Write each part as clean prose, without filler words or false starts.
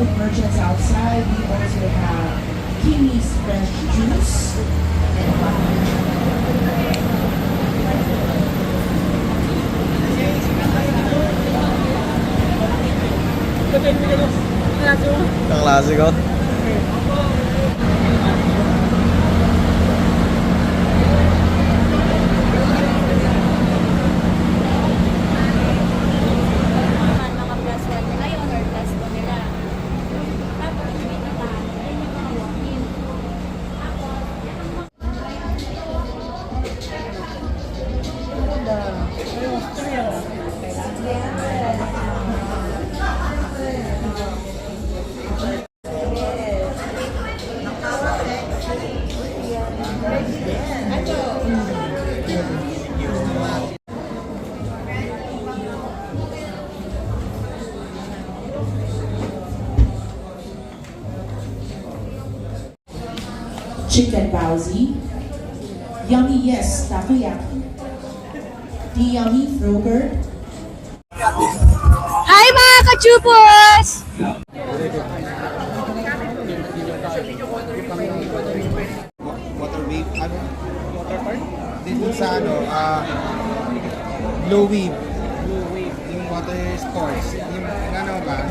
of merchants outside. We also have Kiwi's fresh juice and Ang klasiko. Naka-plus 1 nila yun or plus 2 nila. Tapos may natahan. Then yung mga walk-in. chicken baozi, yummy yes takoyaki, the yummy Froger, Hi mga kachupos! Water wave, ano? Water park? Dito sa low wave. Yung water sports. Yung ano ba?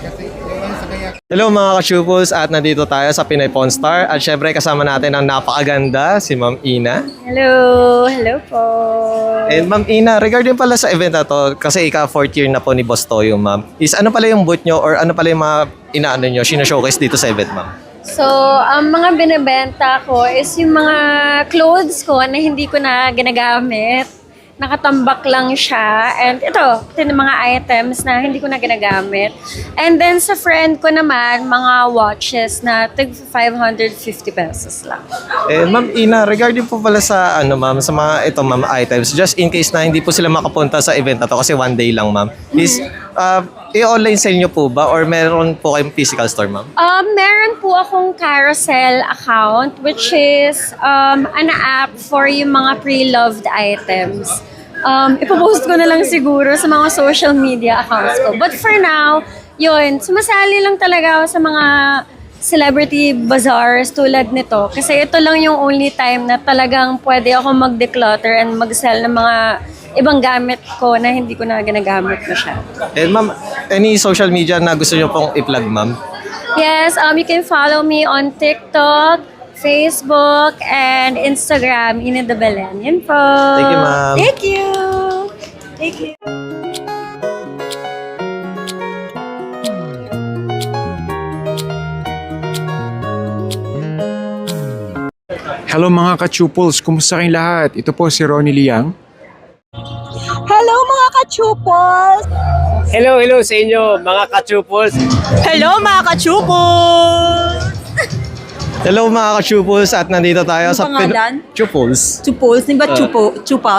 Kasi yung sa kayak. Hello mga ka-Chupos, at nandito tayo sa Pinay Pawn Star at syempre kasama natin ang napakaganda si Ma'am Ina. Hello! Hello po! And Ma'am Ina, regarding pala sa event na to, kasi ika 4th year na po ni Boss Toyo, Ma'am, is ano pala yung booth nyo or ano pala yung mga inaano nyo, showcase dito sa event, Ma'am? So, ang mga binibenta ko is yung mga clothes ko na hindi ko na ginagamit. Nakatambak lang siya. And ito yung mga items na hindi ko na ginagamit. And then sa friend ko naman, mga watches na tig 550 pesos lang. And Ma'am Ina, regarding po pala sa ano Ma'am, sa mga ito Ma'am items, just in case na hindi po sila makapunta sa event na to kasi one day lang Ma'am, is i-online sale nyo po ba or meron po kayong physical store Ma'am? Meron po akong carousel account which is an app for yung mga pre-loved items. Ipopost ko na lang siguro sa mga social media accounts ko. But for now, yun, sumasali lang talaga ako sa mga celebrity bazaars tulad nito. Kasi ito lang yung only time na talagang pwede ako mag-declutter and mag-sell ng mga ibang gamit ko na hindi ko na ginagamit masyado. And Ma'am, any social media na gusto nyo pong i-plug Ma'am? Yes, you can follow me on TikTok, Facebook, and Instagram, Ina de Belen. Yun po. Thank you, ma'am. Thank you. Thank you. Hello mga ka-Chuples, kumusta kayong lahat? Ito po si Ronnie Liang. Hello mga ka-Chupos! Hello sa inyo mga ka-Chupos. Hello mga ka-Chupos! Hello mga ka-Chupos, at nandito tayo sa Ang pangalan? Chupos. Chupos, di ba chupo? Chupa?